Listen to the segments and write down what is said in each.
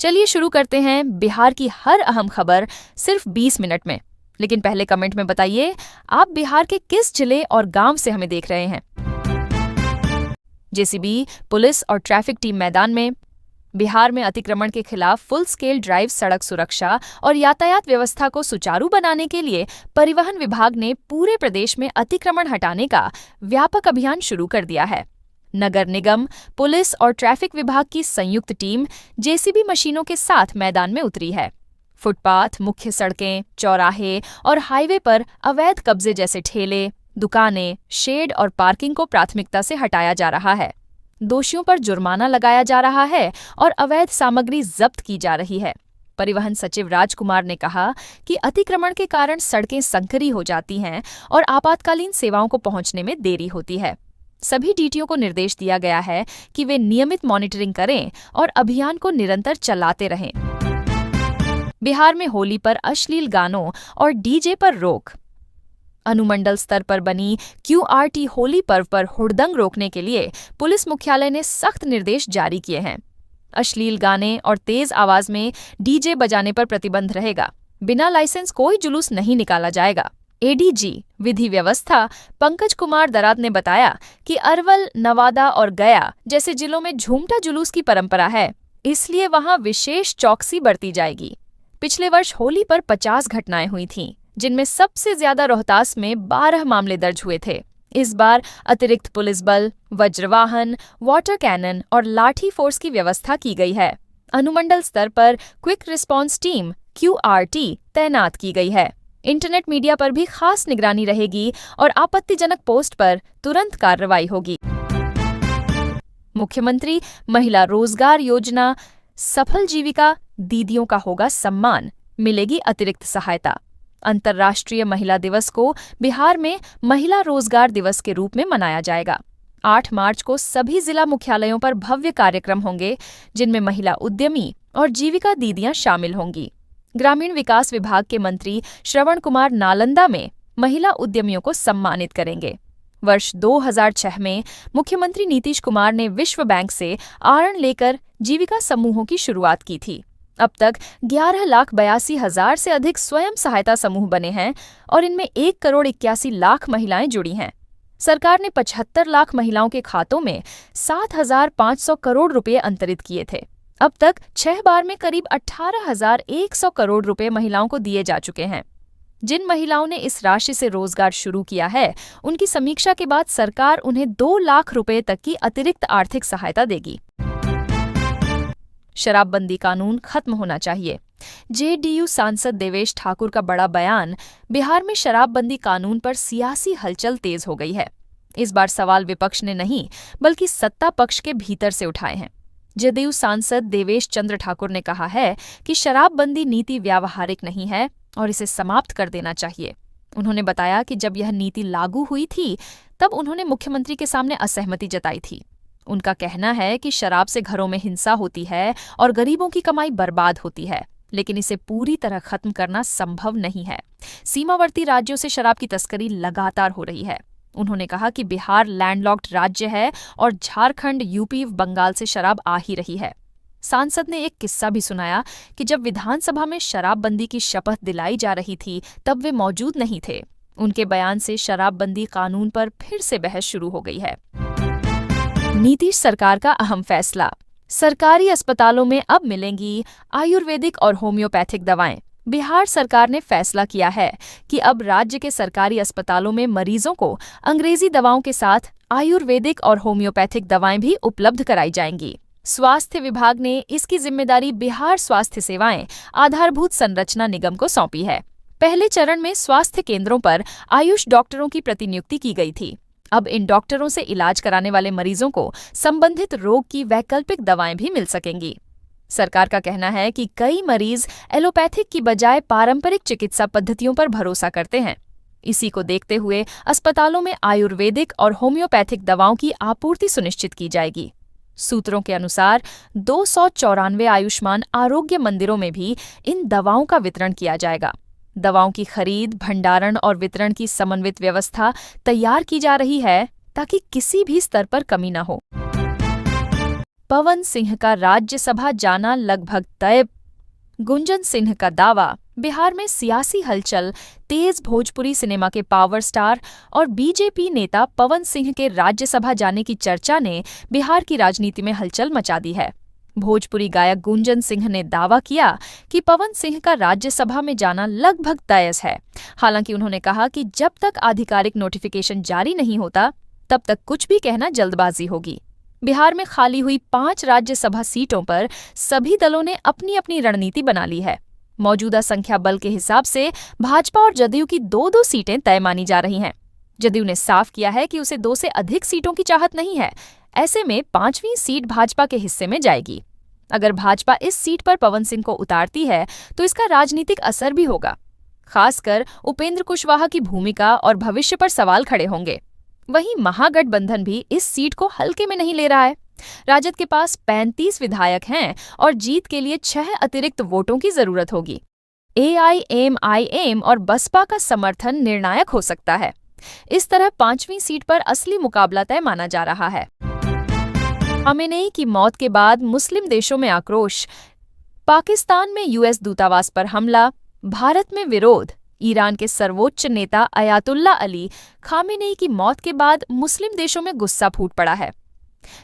चलिए शुरू करते हैं बिहार की हर अहम खबर सिर्फ 20 मिनट में। लेकिन पहले कमेंट में बताइए आप बिहार के किस जिले और गांव से हमें देख रहे हैं। जेसीबी, पुलिस और ट्रैफिक टीम मैदान में। बिहार में अतिक्रमण के खिलाफ फुल स्केल ड्राइव सड़क सुरक्षा और यातायात व्यवस्था को सुचारू बनाने के लिए परिवहन विभाग ने पूरे प्रदेश में अतिक्रमण हटाने का व्यापक अभियान शुरू कर दिया है। नगर निगम, पुलिस और ट्रैफिक विभाग की संयुक्त टीम जेसीबी मशीनों के साथ मैदान में उतरी है। फुटपाथ, मुख्य सड़कें, चौराहे और हाईवे पर अवैध कब्जे जैसे ठेले, दुकानें, शेड और पार्किंग को प्राथमिकता से हटाया जा रहा है। दोषियों पर जुर्माना लगाया जा रहा है और अवैध सामग्री जब्त की जा रही है। परिवहन सचिव राजकुमार ने कहा कि अतिक्रमण के कारण सड़कें संकरी हो जाती हैं और आपातकालीन सेवाओं को पहुंचने में देरी होती है। सभी डीटीओ को निर्देश दिया गया है कि वे नियमित मॉनिटरिंग करें और अभियान को निरंतर चलाते रहें। बिहार में होली पर अश्लील गानों और डीजे पर रोक। अनुमंडल स्तर पर बनी QRT होली पर्व पर हुड़दंग रोकने के लिए पुलिस मुख्यालय ने सख्त निर्देश जारी किए हैं। अश्लील गाने और तेज आवाज में डीजे बजाने पर प्रतिबंध रहेगा। बिना लाइसेंस कोई जुलूस नहीं निकाला जाएगा। एडीजी विधि व्यवस्था पंकज कुमार दराद ने बताया कि अरवल, नवादा और गया जैसे जिलों में झूमता जुलूस की परंपरा है, इसलिए वहां विशेष चौकसी बरती जाएगी। पिछले वर्ष होली पर 50 घटनाएं हुई थीं, जिनमें सबसे ज्यादा रोहतास में 12 मामले दर्ज हुए थे। इस बार अतिरिक्त पुलिस बल, वज्रवाहन, वाटर कैनन और लाठी फोर्स की व्यवस्था की गई है। अनुमंडल स्तर पर क्विक रिस्पांस टीम QRT तैनात की गई है। इंटरनेट मीडिया पर भी खास निगरानी रहेगी और आपत्तिजनक पोस्ट पर तुरंत कार्रवाई होगी। मुख्यमंत्री महिला रोजगार योजना सफल जीविका दीदियों का होगा सम्मान, मिलेगी अतिरिक्त सहायता। अंतर्राष्ट्रीय महिला दिवस को बिहार में महिला रोजगार दिवस के रूप में मनाया जाएगा। 8 मार्च को सभी जिला मुख्यालयों पर भव्य कार्यक्रम होंगे, जिनमें महिला उद्यमी और जीविका दीदियां शामिल होंगी। ग्रामीण विकास विभाग के मंत्री श्रवण कुमार नालंदा में महिला उद्यमियों को सम्मानित करेंगे। वर्ष 2006 में मुख्यमंत्री नीतीश कुमार ने विश्व बैंक से ऋण लेकर जीविका समूहों की शुरुआत की थी। अब तक 11,82,000 से अधिक स्वयं सहायता समूह बने हैं और इनमें 1,81,00,000 महिलाएं जुड़ी हैं। सरकार ने 75 लाख महिलाओं के खातों में 7,500 करोड़ रुपए अंतरित किए थे। अब तक 6 बार में करीब 18,100 करोड़ रुपए महिलाओं को दिए जा चुके हैं। जिन महिलाओं ने इस राशि से रोजगार शुरू किया है, उनकी समीक्षा के बाद सरकार उन्हें 2 लाख रुपए तक की अतिरिक्त आर्थिक सहायता देगी। शराबबंदी कानून खत्म होना चाहिए। जेडीयू सांसद देवेश ठाकुर का बड़ा बयान। बिहार में शराबबंदी कानून पर सियासी हलचल तेज हो गई है। इस बार सवाल विपक्ष ने नहीं, बल्कि सत्ता पक्ष के भीतर से उठाए हैं। जदयू सांसद देवेश चंद्र ठाकुर ने कहा है कि शराबबंदी नीति व्यावहारिक नहीं है और इसे समाप्त कर देना चाहिए। उन्होंने बताया कि जब यह नीति लागू हुई थी, तब उन्होंने मुख्यमंत्री के सामने असहमति जताई थी। उनका कहना है कि शराब से घरों में हिंसा होती है और गरीबों की कमाई बर्बाद होती है, लेकिन इसे पूरी तरह खत्म करना संभव नहीं है। सीमावर्ती राज्यों से शराब की तस्करी लगातार हो रही है। उन्होंने कहा कि बिहार लैंडलॉक्ड राज्य है और झारखंड, यूपी, बंगाल से शराब आ ही रही है। सांसद ने एक किस्सा भी सुनाया कि जब विधानसभा में शराबबंदी की शपथ दिलाई जा रही थी, तब वे मौजूद नहीं थे। उनके बयान से शराबबंदी कानून पर फिर से बहस शुरू हो गई है। नीतीश सरकार का अहम फैसला। सरकारी अस्पतालों में अब मिलेंगी आयुर्वेदिक और होम्योपैथिक दवाएं। बिहार सरकार ने फैसला किया है कि अब राज्य के सरकारी अस्पतालों में मरीजों को अंग्रेजी दवाओं के साथ आयुर्वेदिक और होम्योपैथिक दवाएं भी उपलब्ध कराई जाएंगी। स्वास्थ्य विभाग ने इसकी जिम्मेदारी बिहार स्वास्थ्य सेवाएं आधारभूत संरचना निगम को सौंपी है। पहले चरण में स्वास्थ्य केंद्रों पर आयुष डॉक्टरों की प्रतिनियुक्ति की गई थी। अब इन डॉक्टरों से इलाज कराने वाले मरीजों को संबंधित रोग की वैकल्पिक दवाएं भी मिल सकेंगी। सरकार का कहना है कि कई मरीज एलोपैथिक की बजाय पारंपरिक चिकित्सा पद्धतियों पर भरोसा करते हैं। इसी को देखते हुए अस्पतालों में आयुर्वेदिक और होम्योपैथिक दवाओं की आपूर्ति सुनिश्चित की जाएगी। सूत्रों के अनुसार 294 आयुष्मान आरोग्य मंदिरों में भी इन दवाओं का वितरण किया जाएगा। दवाओं की खरीद, भंडारण और वितरण की समन्वित व्यवस्था तैयार की जा रही है ताकि किसी भी स्तर पर कमी न हो। पवन सिंह का राज्यसभा जाना लगभग तय। गुंजन सिंह का दावा, बिहार में सियासी हलचल तेज। भोजपुरी सिनेमा के पावर स्टार और बीजेपी नेता पवन सिंह के राज्यसभा जाने की चर्चा ने बिहार की राजनीति में हलचल मचा दी है। भोजपुरी गायक गुंजन सिंह ने दावा किया कि पवन सिंह का राज्यसभा में जाना लगभग तय है। हालांकि उन्होंने कहा कि जब तक आधिकारिक नोटिफिकेशन जारी नहीं होता तब तक कुछ भी कहना जल्दबाजी होगी। बिहार में खाली हुई 5 राज्यसभा सीटों पर सभी दलों ने अपनी अपनी रणनीति बना ली है। मौजूदा संख्या बल के हिसाब से भाजपा और जदयू की 2-2 सीटें तय मानी जा रही हैं। जदयू ने साफ किया है कि उसे 2 से अधिक सीटों की चाहत नहीं है। ऐसे में 5वीं सीट भाजपा के हिस्से में जाएगी। अगर भाजपा इस सीट पर पवन सिंह को उतारती है तो इसका राजनीतिक असर भी होगा। खासकर उपेंद्र कुशवाहा की भूमिका और भविष्य पर सवाल खड़े होंगे। वहीं महागठबंधन भी इस सीट को हल्के में नहीं ले रहा है। राजद के पास 35 विधायक हैं और जीत के लिए 6 अतिरिक्त वोटों की जरूरत होगी। AIMIM और बसपा का समर्थन निर्णायक हो सकता है। इस तरह 5वीं सीट पर असली मुकाबला तय माना जा रहा है। खामेनेई की मौत के बाद मुस्लिम देशों में आक्रोश। पाकिस्तान में US दूतावास पर हमला, भारत में विरोध। ईरान के सर्वोच्च नेता अयातुल्ला अली खामेनेई की मौत के बाद मुस्लिम देशों में गुस्सा फूट पड़ा है।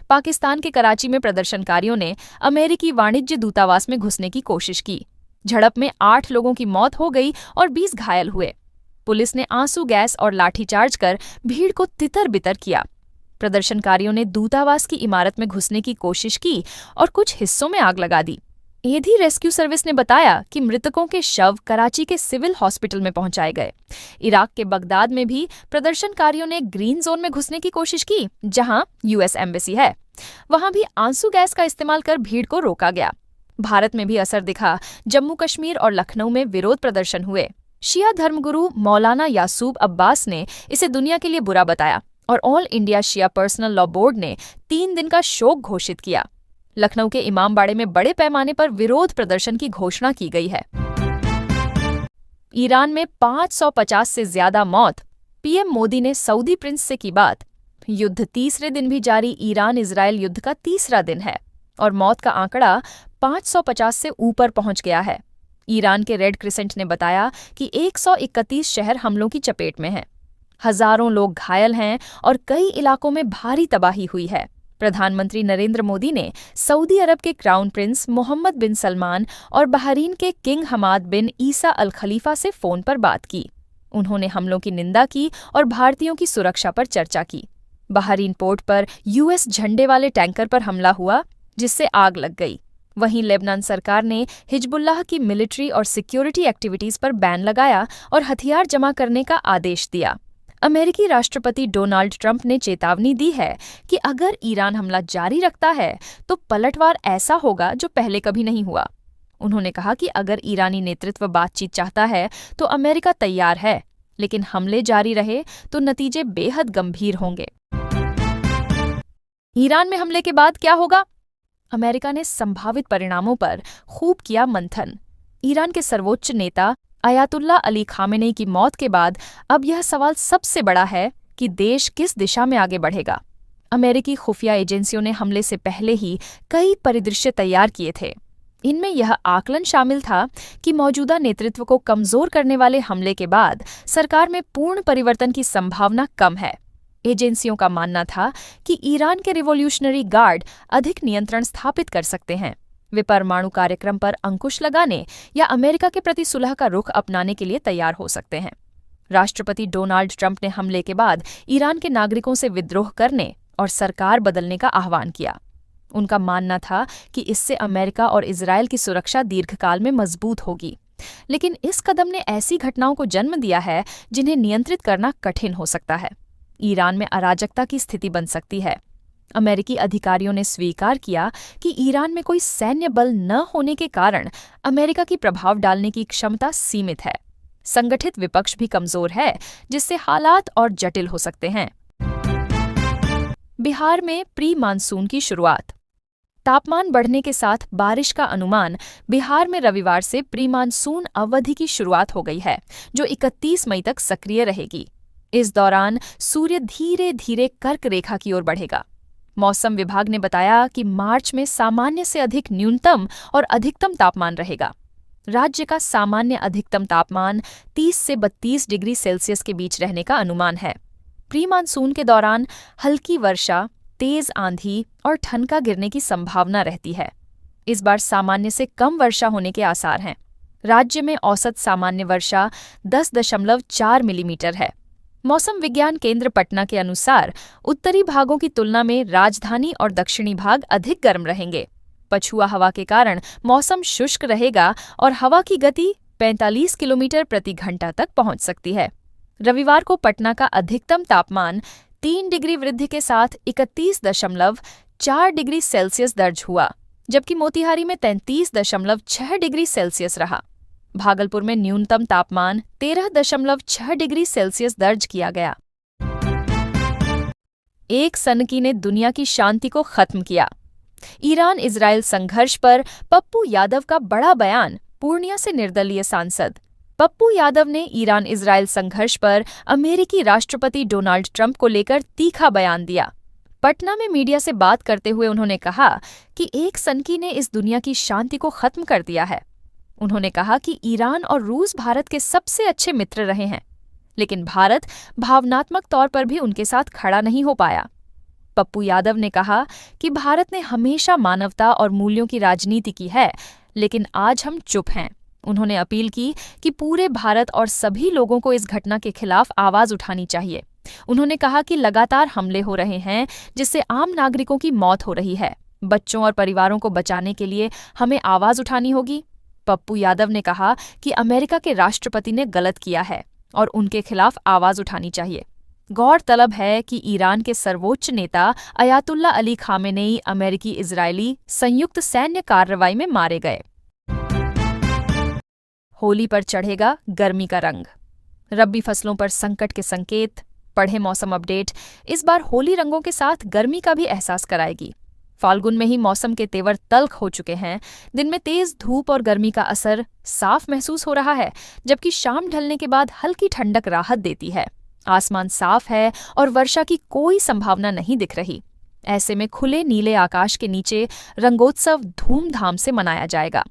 पाकिस्तान के कराची में प्रदर्शनकारियों ने अमेरिकी वाणिज्य दूतावास में घुसने की कोशिश की। झड़प में 8 लोगों की मौत हो गई और 20 घायल हुए। पुलिस ने आंसू गैस और लाठीचार्ज कर भीड़ को तितर-बितर किया। प्रदर्शनकारियों ने दूतावास की इमारत में घुसने की कोशिश की और कुछ हिस्सों में आग लगा दी। एधी रेस्क्यू सर्विस ने बताया कि मृतकों के शव कराची के सिविल हॉस्पिटल में पहुंचाए गए। इराक के बगदाद में भी प्रदर्शनकारियों ने ग्रीन जोन में घुसने की कोशिश की, जहां US एम्बेसी है। वहां भी आंसू गैस का इस्तेमाल कर भीड़ को रोका गया। भारत में भी असर दिखा। जम्मू कश्मीर और लखनऊ में विरोध प्रदर्शन हुए। शिया धर्मगुरु मौलाना यासूब अब्बास ने इसे दुनिया के लिए बुरा बताया और ऑल इंडिया शिया पर्सनल लॉ बोर्ड ने 3 दिन का शोक घोषित किया। लखनऊ के इमामबाड़े में बड़े पैमाने पर विरोध प्रदर्शन की घोषणा की गई है। ईरान में 550 से ज्यादा मौत। PM मोदी ने सऊदी प्रिंस से की बात। युद्ध तीसरे दिन भी जारी। ईरान इजरायल युद्ध का तीसरा दिन है और मौत का आंकड़ा 550 से ऊपर पहुंच गया है। ईरान के रेड क्रिसेंट ने बताया कि 131 शहर हमलों की चपेट में हैं। हजारों लोग घायल हैं और कई इलाकों में भारी तबाही हुई है। प्रधानमंत्री नरेंद्र मोदी ने सऊदी अरब के क्राउन प्रिंस मोहम्मद बिन सलमान और बहरीन के किंग हमाद बिन ईसा अल खलीफा से फोन पर बात की। उन्होंने हमलों की निंदा की और भारतीयों की सुरक्षा पर चर्चा की। बहरीन पोर्ट पर US झंडे वाले टैंकर पर हमला हुआ, जिससे आग लग गई। वहीं लेबनान सरकार ने हिजबुल्लाह की मिलिट्री और सिक्योरिटी एक्टिविटीज पर बैन लगाया और हथियार जमा करने का आदेश दिया। अमेरिकी राष्ट्रपति डोनाल्ड ट्रंप ने चेतावनी दी है कि अगर ईरान हमला जारी रखता है तो पलटवार ऐसा होगा जो पहले कभी नहीं हुआ। उन्होंने कहा कि अगर ईरानी नेतृत्व बातचीत चाहता है तो अमेरिका तैयार है, लेकिन हमले जारी रहे तो नतीजे बेहद गंभीर होंगे। ईरान में हमले के बाद क्या होगा? अमेरिका ने संभावित परिणामों पर खूब किया मंथन। ईरान के सर्वोच्च नेता अयातुल्ला अली खामेनेई की मौत के बाद अब यह सवाल सबसे बड़ा है कि देश किस दिशा में आगे बढ़ेगा। अमेरिकी खुफिया एजेंसियों ने हमले से पहले ही कई परिदृश्य तैयार किए थे। इनमें यह आकलन शामिल था कि मौजूदा नेतृत्व को कमजोर करने वाले हमले के बाद सरकार में पूर्ण परिवर्तन की संभावना कम है। एजेंसियों का मानना था कि ईरान के रिवॉल्यूशनरी गार्ड अधिक नियंत्रण स्थापित कर सकते हैं। वे परमाणु कार्यक्रम पर अंकुश लगाने या अमेरिका के प्रति सुलह का रुख अपनाने के लिए तैयार हो सकते हैं। राष्ट्रपति डोनाल्ड ट्रंप ने हमले के बाद ईरान के नागरिकों से विद्रोह करने और सरकार बदलने का आह्वान किया। उनका मानना था कि इससे अमेरिका और इजरायल की सुरक्षा दीर्घकाल में मजबूत होगी। लेकिन इस कदम ने ऐसी घटनाओं को जन्म दिया है जिन्हें नियंत्रित करना कठिन हो सकता है। ईरान में अराजकता की स्थिति बन सकती है। अमेरिकी अधिकारियों ने स्वीकार किया कि ईरान में कोई सैन्य बल न होने के कारण अमेरिका की प्रभाव डालने की क्षमता सीमित है। संगठित विपक्ष भी कमजोर है, जिससे हालात और जटिल हो सकते हैं। बिहार में प्री मानसून की शुरुआत। तापमान बढ़ने के साथ बारिश का अनुमान। बिहार में रविवार से प्री मानसून अवधि की शुरुआत हो गई है, जो 31 मई तक सक्रिय रहेगी। इस दौरान सूर्य धीरे धीरे कर्क रेखा की ओर बढ़ेगा। मौसम विभाग ने बताया कि मार्च में सामान्य से अधिक न्यूनतम और अधिकतम तापमान रहेगा। राज्य का सामान्य अधिकतम तापमान 30 से 32 डिग्री सेल्सियस के बीच रहने का अनुमान है। प्री मानसून के दौरान हल्की वर्षा, तेज आंधी और ठनका गिरने की संभावना रहती है। इस बार सामान्य से कम वर्षा होने के आसार हैं। राज्य में औसत सामान्य वर्षा 10.4 मिलीमीटर है। मौसम विज्ञान केंद्र पटना के अनुसार उत्तरी भागों की तुलना में राजधानी और दक्षिणी भाग अधिक गर्म रहेंगे। पछुआ हवा के कारण मौसम शुष्क रहेगा और हवा की गति 45 किलोमीटर प्रति घंटा तक पहुंच सकती है। रविवार को पटना का अधिकतम तापमान 3 डिग्री वृद्धि के साथ 31.4 डिग्री सेल्सियस दर्ज हुआ, जबकि मोतिहारी में 33.6 डिग्री सेल्सियस रहा। भागलपुर में न्यूनतम तापमान 13.6 डिग्री सेल्सियस दर्ज किया गया। एक सनकी ने दुनिया की शांति को खत्म किया। ईरान इजराइल संघर्ष पर पप्पू यादव का बड़ा बयान। पूर्णिया से निर्दलीय सांसद पप्पू यादव ने ईरान इजराइल संघर्ष पर अमेरिकी राष्ट्रपति डोनाल्ड ट्रंप को लेकर तीखा बयान दिया। पटना में मीडिया से बात करते हुए उन्होंने कहा कि एक सनकी ने इस दुनिया की शांति को खत्म कर दिया है। उन्होंने कहा कि ईरान और रूस भारत के सबसे अच्छे मित्र रहे हैं, लेकिन भारत भावनात्मक तौर पर भी उनके साथ खड़ा नहीं हो पाया। पप्पू यादव ने कहा कि भारत ने हमेशा मानवता और मूल्यों की राजनीति की है, लेकिन आज हम चुप हैं। उन्होंने अपील की कि पूरे भारत और सभी लोगों को इस घटना के खिलाफ आवाज उठानी चाहिए। उन्होंने कहा कि लगातार हमले हो रहे हैं, जिससे आम नागरिकों की मौत हो रही है। बच्चों और परिवारों को बचाने के लिए हमें आवाज उठानी होगी। पप्पू यादव ने कहा कि अमेरिका के राष्ट्रपति ने गलत किया है और उनके खिलाफ आवाज उठानी चाहिए। गौरतलब है कि ईरान के सर्वोच्च नेता अयातुल्ला अली खामेनेई अमेरिकी इजरायली संयुक्त सैन्य कार्रवाई में मारे गए। होली पर चढ़ेगा गर्मी का रंग। रबी फसलों पर संकट के संकेत। पढ़े मौसम अपडेट। इस बार होली रंगों के साथ गर्मी का भी एहसास कराएगी। फाल्गुन में ही मौसम के तेवर तल्ख हो चुके हैं। दिन में तेज धूप और गर्मी का असर साफ महसूस हो रहा है, जबकि शाम ढलने के बाद हल्की ठंडक राहत देती है। आसमान साफ है और वर्षा की कोई संभावना नहीं दिख रही। ऐसे में खुले नीले आकाश के नीचे रंगोत्सव धूमधाम से मनाया जाएगा।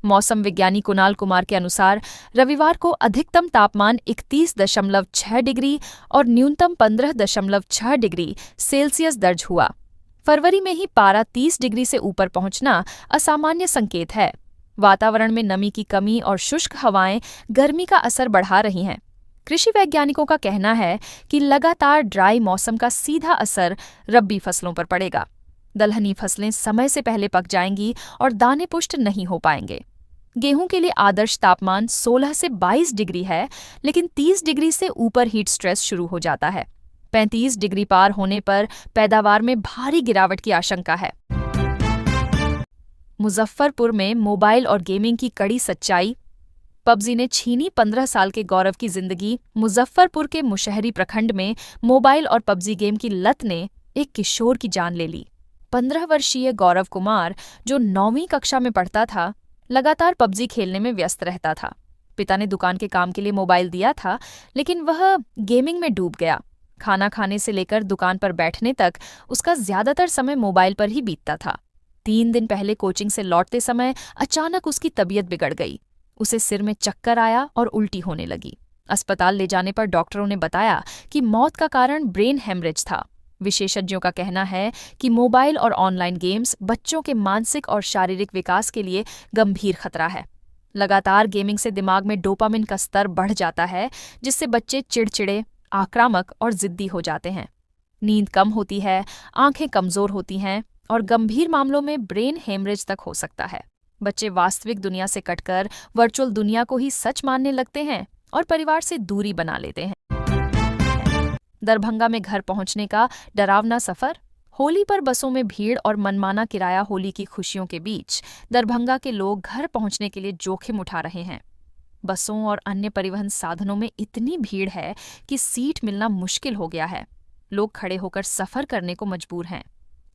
मौसम विज्ञानी कुणाल कुमार के अनुसार रविवार को अधिकतम तापमान 31.6 डिग्री और न्यूनतम 15.6 डिग्री सेल्सियस दर्ज हुआ। फरवरी में ही पारा 30 डिग्री से ऊपर पहुंचना असामान्य संकेत है। वातावरण में नमी की कमी और शुष्क हवाएं गर्मी का असर बढ़ा रही हैं। कृषि वैज्ञानिकों का कहना है कि लगातार ड्राई मौसम का सीधा असर रबी फसलों पर पड़ेगा। दलहनी फसलें समय से पहले पक जाएंगी और दाने पुष्ट नहीं हो पाएंगे। गेहूं के लिए आदर्श तापमान 16 से 22 डिग्री है, लेकिन 30 डिग्री से ऊपर हीट स्ट्रेस शुरू हो जाता है। 35 डिग्री पार होने पर पैदावार में भारी गिरावट की आशंका है। मुजफ्फरपुर में मोबाइल और गेमिंग की कड़ी सच्चाई। पबजी ने छीनी 15 साल के गौरव की जिंदगी। मुजफ्फरपुर के मुशहरी प्रखंड में मोबाइल और पबजी गेम की लत ने एक किशोर की जान ले ली। 15 वर्षीय गौरव कुमार, जो 9वीं कक्षा में पढ़ता था, लगातार पबजी खेलने में व्यस्त रहता था। पिता ने दुकान के काम के लिए मोबाइल दिया था, लेकिन वह गेमिंग में डूब गया। खाना खाने से लेकर दुकान पर बैठने तक उसका ज्यादातर समय मोबाइल पर ही बीतता था। 3 दिन पहले कोचिंग से लौटते समय अचानक उसकी तबीयत बिगड़ गई। उसे सिर में चक्कर आया और उल्टी होने लगी। अस्पताल ले जाने पर डॉक्टरों ने बताया कि मौत का कारण ब्रेन हेमरेज था। विशेषज्ञों का कहना है कि मोबाइल और ऑनलाइन गेम्स बच्चों के मानसिक और शारीरिक विकास के लिए गंभीर खतरा है। लगातार गेमिंग से दिमाग में डोपामिन का स्तर बढ़ जाता है, जिससे बच्चे चिड़चिड़े, आक्रामक और जिद्दी हो जाते हैं। नींद कम होती है, आंखें कमजोर होती हैं और गंभीर मामलों में ब्रेन हेमरेज तक हो सकता है। बच्चे वास्तविक दुनिया से कटकर वर्चुअल दुनिया को ही सच मानने लगते हैं और परिवार से दूरी बना लेते हैं। दरभंगा में घर पहुंचने का डरावना सफर। होली पर बसों में भीड़ और मनमाना किराया। होली की खुशियों के बीच दरभंगा के लोग घर पहुंचने के लिए जोखिम उठा रहे हैं। बसों और अन्य परिवहन साधनों में इतनी भीड़ है कि सीट मिलना मुश्किल हो गया है। लोग खड़े होकर सफर करने को मजबूर हैं।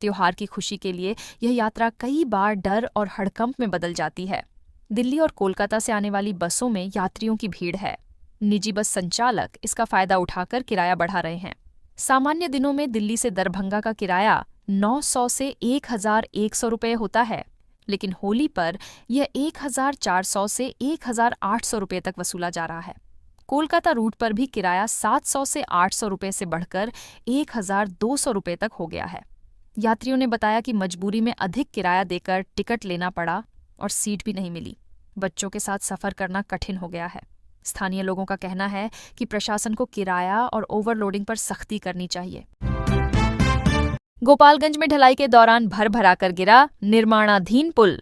त्योहार की खुशी के लिए यह यात्रा कई बार डर और हड़कंप में बदल जाती है। दिल्ली और कोलकाता से आने वाली बसों में यात्रियों की भीड़ है। निजी बस संचालक इसका फायदा उठाकर किराया बढ़ा रहे हैं। सामान्य दिनों में दिल्ली से दरभंगा का किराया 900 से 1100 रुपये होता है, लेकिन होली पर यह 1400 से 1800 रुपये तक वसूला जा रहा है। कोलकाता रूट पर भी किराया 700 से 800 रुपये से बढ़कर 1200 रुपये तक हो गया है। यात्रियों ने बताया कि मजबूरी में अधिक किराया देकर टिकट लेना पड़ा और सीट भी नहीं मिली। बच्चों के साथ सफर करना कठिन हो गया है। स्थानीय लोगों का कहना है कि प्रशासन को किराया और ओवरलोडिंग पर सख्ती करनी चाहिए। गोपालगंज में ढलाई के दौरान भर कर गिरा निर्माणाधीन पुल।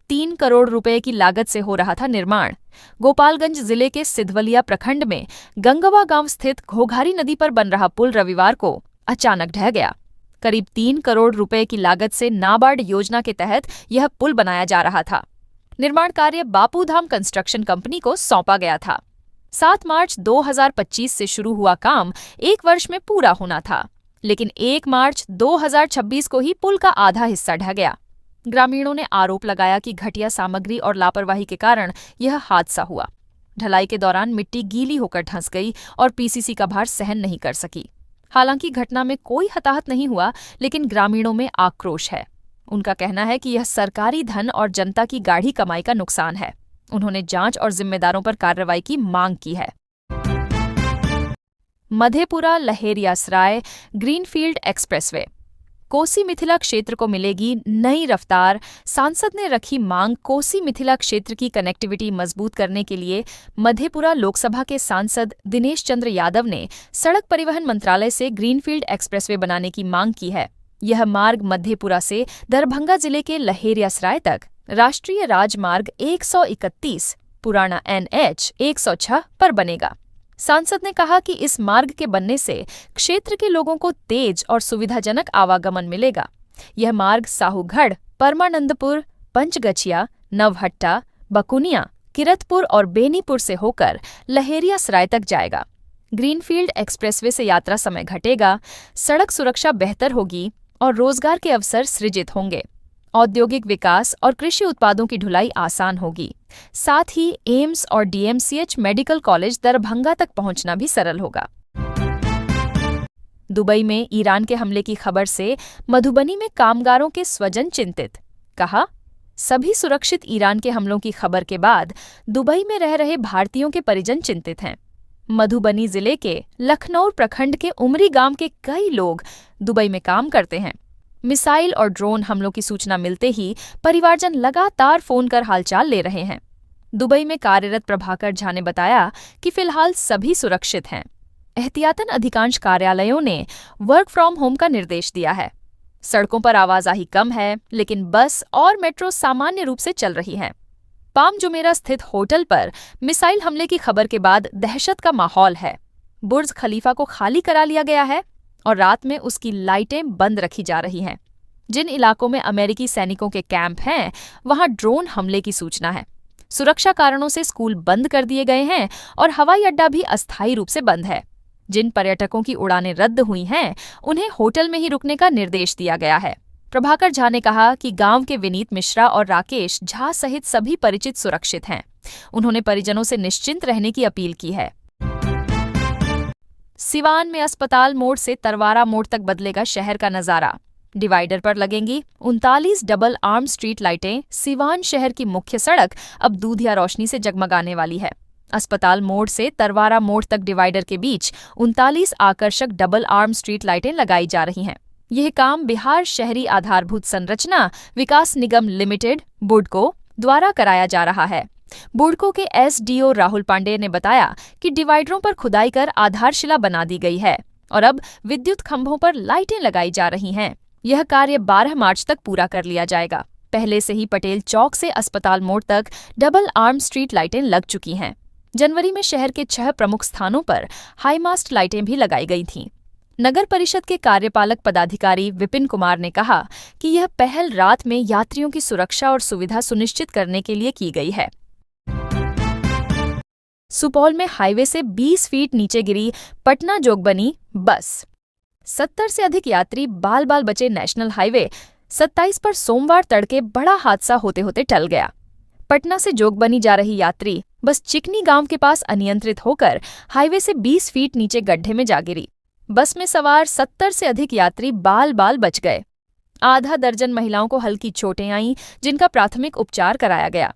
3 करोड़ रुपए की लागत से हो रहा था निर्माण। गोपालगंज जिले के सिधवलिया प्रखंड में गंगवा गांव स्थित घोघारी नदी पर बन रहा पुल रविवार को अचानक ढह गया। करीब 3 करोड़ रुपए की लागत से नाबार्ड योजना के तहत यह पुल बनाया जा रहा था। निर्माण कार्य बापूधाम कंस्ट्रक्शन कंपनी को सौंपा गया था। 7 मार्च 2025 से शुरू हुआ काम 1 वर्ष में पूरा होना था, लेकिन 1 मार्च 2026 को ही पुल का आधा हिस्सा ढह गया। ग्रामीणों ने आरोप लगाया कि घटिया सामग्री और लापरवाही के कारण यह हादसा हुआ। ढलाई के दौरान मिट्टी गीली होकर धंस गई और पीसीसी का भार सहन नहीं कर सकी। हालांकि घटना में कोई हताहत नहीं हुआ, लेकिन ग्रामीणों में आक्रोश है। उनका कहना है कि यह सरकारी धन और जनता की गाढ़ी कमाई का नुकसान है। उन्होंने जांच और जिम्मेदारों पर कार्रवाई की मांग की है। Madhepura Laheriasarai greenfield expressway. कोसी मिथिला क्षेत्र को मिलेगी नई रफ्तार। सांसद ने रखी मांग। कोसी मिथिला क्षेत्र की कनेक्टिविटी मजबूत करने के लिए मधेपुरा लोकसभा के सांसद दिनेश चंद्र यादव ने सड़क परिवहन मंत्रालय से ग्रीनफील्ड एक्सप्रेसवे बनाने की मांग की है। यह मार्ग मधेपुरा से दरभंगा जिले के लहेरियासराय तक राष्ट्रीय राजमार्ग 131 पुराना NH 106 पर बनेगा। सांसद ने कहा कि इस मार्ग के बनने से क्षेत्र के लोगों को तेज और सुविधाजनक आवागमन मिलेगा। यह मार्ग साहूगढ़, परमानंदपुर, पंचगछिया, नवहट्टा, बकुनिया, किरतपुर और बेनीपुर से होकर लहेरियासराय तक जाएगा। ग्रीनफील्ड एक्सप्रेसवे से यात्रा समय घटेगा, सड़क सुरक्षा बेहतर होगी और रोजगार के अवसर सृजित होंगे। औद्योगिक विकास और कृषि उत्पादों की ढुलाई आसान होगी। साथ ही एम्स और DMCH मेडिकल कॉलेज दरभंगा तक पहुंचना भी सरल होगा। दुबई में ईरान के हमले की खबर से मधुबनी में कामगारों के स्वजन चिंतित। कहा, सभी सुरक्षित। ईरान के हमलों की खबर के बाद दुबई में रह रहे भारतीयों के परिजन चिंतित हैं। मधुबनी जिले के लखनऊ प्रखंड के उमरी गांव के कई लोग दुबई में काम करते हैं। मिसाइल और ड्रोन हमलों की सूचना मिलते ही परिवारजन लगातार फोन कर हालचाल ले रहे हैं। दुबई में कार्यरत प्रभाकर झा ने बताया कि फिलहाल सभी सुरक्षित हैं। एहतियातन अधिकांश कार्यालयों ने वर्क फ्रॉम होम का निर्देश दिया है। सड़कों पर आवाजाही कम है, लेकिन बस और मेट्रो सामान्य रूप से चल रही हैं। पाम जुमेरा स्थित होटल पर मिसाइल हमले की खबर के बाद दहशत का माहौल है। बुर्ज खलीफा को खाली करा लिया गया है और रात में उसकी लाइटें बंद रखी जा रही हैं। जिन इलाकों में अमेरिकी सैनिकों के कैंप हैं, वहां ड्रोन हमले की सूचना है। सुरक्षा कारणों से स्कूल बंद कर दिए गए हैं और हवाई अड्डा भी अस्थायी रूप से बंद है। जिन पर्यटकों की उड़ानें रद्द हुई हैं, उन्हें होटल में ही रुकने का निर्देश दिया गया है। प्रभाकर झा ने कहा कि गांव के विनीत मिश्रा और राकेश झा सहित सभी परिचित सुरक्षित हैं। उन्होंने परिजनों से निश्चिंत रहने की अपील की है। सिवान में अस्पताल मोड़ से तरवारा मोड़ तक बदलेगा शहर का नजारा। डिवाइडर पर लगेंगी 39 डबल आर्म स्ट्रीट लाइटें। सिवान शहर की मुख्य सड़क अब दूधिया रोशनी से जगमगाने वाली है। अस्पताल मोड़ से तरवारा मोड़ तक डिवाइडर के बीच 39 आकर्षक डबल आर्म स्ट्रीट लाइटें लगाई जा रही हैं। यह काम बिहार शहरी आधारभूत संरचना विकास निगम लिमिटेड बुडको द्वारा कराया जा रहा है। बुडको के SDO राहुल पांडे ने बताया कि डिवाइडरों पर खुदाई कर आधारशिला बना दी गई है और अब विद्युत खंभों पर लाइटें लगाई जा रही हैं। यह कार्य 12 मार्च तक पूरा कर लिया जाएगा। पहले से ही पटेल चौक से अस्पताल मोड़ तक डबल आर्म स्ट्रीट लाइटें लग चुकी हैं। जनवरी में शहर के 6 प्रमुख स्थानों पर हाईमास्ट लाइटें भी लगाई गई थीं। नगर परिषद के कार्यपालक पदाधिकारी विपिन कुमार ने कहा कि यह पहल रात में यात्रियों की सुरक्षा और सुविधा सुनिश्चित करने के लिए की गई है। सुपौल में हाईवे से 20 फीट नीचे गिरी पटना जोगबनी बस। 70 से अधिक यात्री बाल बाल बचे। नेशनल हाईवे 27 पर सोमवार तड़के बड़ा हादसा होते होते टल गया। पटना से जोगबनी जा रही यात्री बस चिकनी गांव के पास अनियंत्रित होकर हाईवे से 20 फीट नीचे गड्ढे में जा गिरी। बस में सवार 70 से अधिक यात्री बाल बाल बच गए। आधा दर्जन महिलाओं को हल्की चोटें आईं, जिनका प्राथमिक उपचार कराया गया।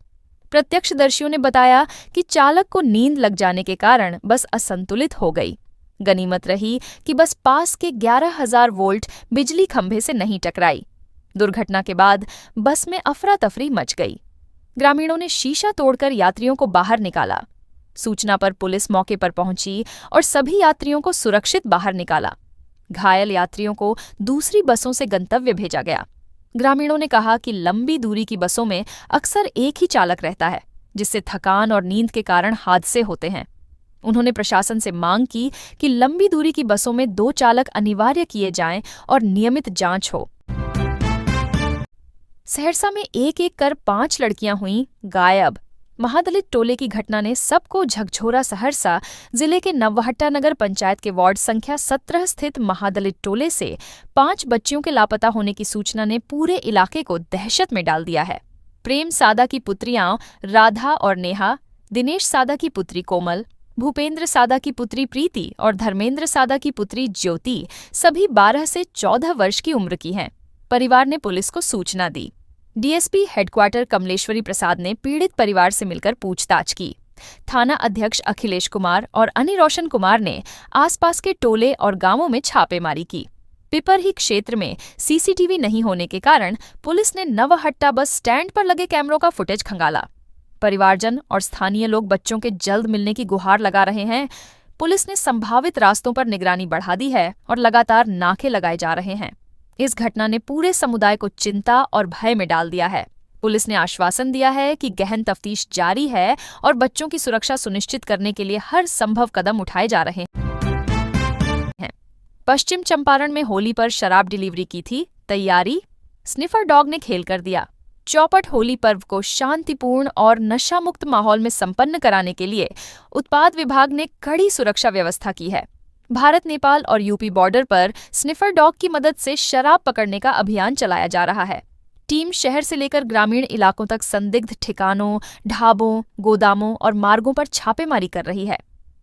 प्रत्यक्षदर्शियों ने बताया कि चालक को नींद लग जाने के कारण बस असंतुलित हो गई। गनीमत रही कि बस पास के 11,000 वोल्ट बिजली खंभे से नहीं टकराई। दुर्घटना के बाद बस में अफरा तफरी मच गई। ग्रामीणों ने शीशा तोड़कर यात्रियों को बाहर निकाला। सूचना पर पुलिस मौके पर पहुंची और सभी यात्रियों को सुरक्षित बाहर निकाला। घायल यात्रियों को दूसरी बसों से गंतव्य भेजा गया। ग्रामीणों ने कहा कि लंबी दूरी की बसों में अक्सर एक ही चालक रहता है, जिससे थकान और नींद के कारण हादसे होते हैं। उन्होंने प्रशासन से मांग की कि लंबी दूरी की बसों में 2 चालक अनिवार्य किए जाएं और नियमित जांच हो। सहरसा में एक कर 5 लड़कियां हुईं गायब। महादलित टोले की घटना ने सबको झकझोरा। सहरसा जिले के नवहट्टा नगर पंचायत के वार्ड संख्या 17 स्थित महादलित टोले से 5 बच्चियों के लापता होने की सूचना ने पूरे इलाके को दहशत में डाल दिया है। प्रेम सादा की पुत्रियां राधा और नेहा, दिनेश सादा की पुत्री कोमल, भूपेंद्र सादा की पुत्री प्रीति और धर्मेंद्र सादा की पुत्री ज्योति सभी 12 से 14 वर्ष की उम्र की हैं। परिवार ने पुलिस को सूचना दी। डीएसपी हेडक्वार्टर कमलेश्वरी प्रसाद ने पीड़ित परिवार से मिलकर पूछताछ की। थाना अध्यक्ष अखिलेश कुमार और अनि रोशन कुमार ने आसपास के टोले और गांवों में छापेमारी की। पिपरही क्षेत्र में सीसीटीवी नहीं होने के कारण पुलिस ने नवहट्टा बस स्टैंड पर लगे कैमरों का फुटेज खंगाला। परिवारजन और स्थानीय लोग बच्चों के जल्द मिलने की गुहार लगा रहे हैं। पुलिस ने संभावित रास्तों पर निगरानी बढ़ा दी है और लगातार नाके लगाए जा रहे हैं। इस घटना ने पूरे समुदाय को चिंता और भय में डाल दिया है। पुलिस ने आश्वासन दिया है कि गहन तफ्तीश जारी है और बच्चों की सुरक्षा सुनिश्चित करने के लिए हर संभव कदम उठाए जा रहे हैं। पश्चिम चंपारण में होली पर शराब डिलीवरी की थी तैयारी, स्निफर डॉग ने खेल कर दिया। चौपट होली पर्व को शांतिपूर्ण और नशामुक्त माहौल में संपन्न कराने के लिए उत्पाद विभाग ने कड़ी सुरक्षा व्यवस्था की है। भारत, नेपाल और यूपी बॉर्डर पर स्निफर डॉग की मदद से शराब पकड़ने का अभियान चलाया जा रहा है। टीम शहर से लेकर ग्रामीण इलाकों तक संदिग्ध ठिकानों, ढाबों, गोदामों और मार्गों पर छापेमारी कर रही है।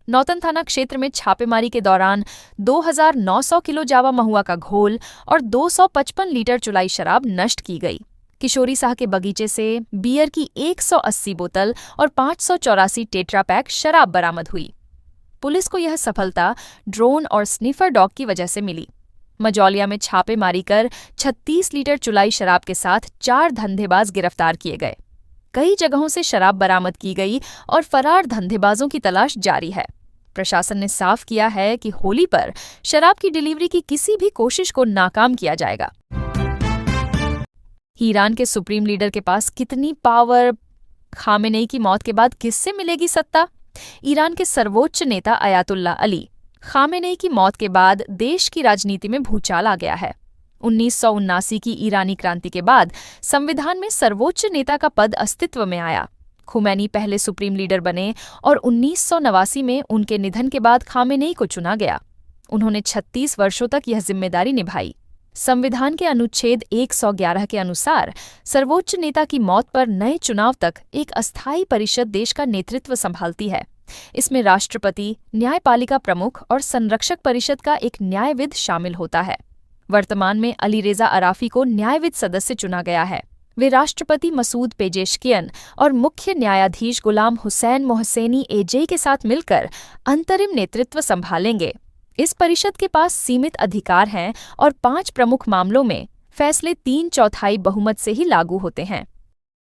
नौतन थाना क्षेत्र में छापेमारी के दौरान 2,900 किलो जावा महुआ का घोल और 255 लीटर चुलाई शराब नष्ट की गई। किशोरी साह के बगीचे से बियर की 180 बोतल और 584 टेट्रा पैक शराब बरामद हुई। पुलिस को यह सफलता ड्रोन और स्निफर डॉग की वजह से मिली। मजौलिया में छापेमारी कर 36 लीटर चुलाई शराब के साथ 4 धंधेबाज गिरफ्तार किए गए। कई जगहों से शराब बरामद की गई और फरार धंधेबाजों की तलाश जारी है। प्रशासन ने साफ किया है कि होली पर शराब की डिलीवरी की किसी भी कोशिश को नाकाम किया जाएगा। ईरान के सुप्रीम लीडर के पास कितनी पावर? खामेनेई की मौत के बाद किससे मिलेगी सत्ता? ईरान के सर्वोच्च नेता अयातुल्ला अली खामेनेई की मौत के बाद देश की राजनीति में भूचाल आ गया है। 1979 की ईरानी क्रांति के बाद संविधान में सर्वोच्च नेता का पद अस्तित्व में आया। खुमैनी पहले सुप्रीम लीडर बने और 1989 में उनके निधन के बाद खामेनेई को चुना गया। उन्होंने 36 वर्षों तक यह जिम्मेदारी निभाई। संविधान के अनुच्छेद 111 के अनुसार सर्वोच्च नेता की मौत पर नए चुनाव तक एक अस्थायी परिषद देश का नेतृत्व संभालती है। इसमें राष्ट्रपति, न्यायपालिका प्रमुख और संरक्षक परिषद का एक न्यायविद शामिल होता है। वर्तमान में अली रेजा अराफी को न्यायविद सदस्य चुना गया है। वे राष्ट्रपति मसूद पेजेशकियन और मुख्य न्यायाधीश गुलाम हुसैन मोहसेनी एजे के साथ मिलकर अंतरिम नेतृत्व संभालेंगे। इस परिषद के पास सीमित अधिकार हैं और 5 प्रमुख मामलों में फैसले 3/4 बहुमत से ही लागू होते हैं।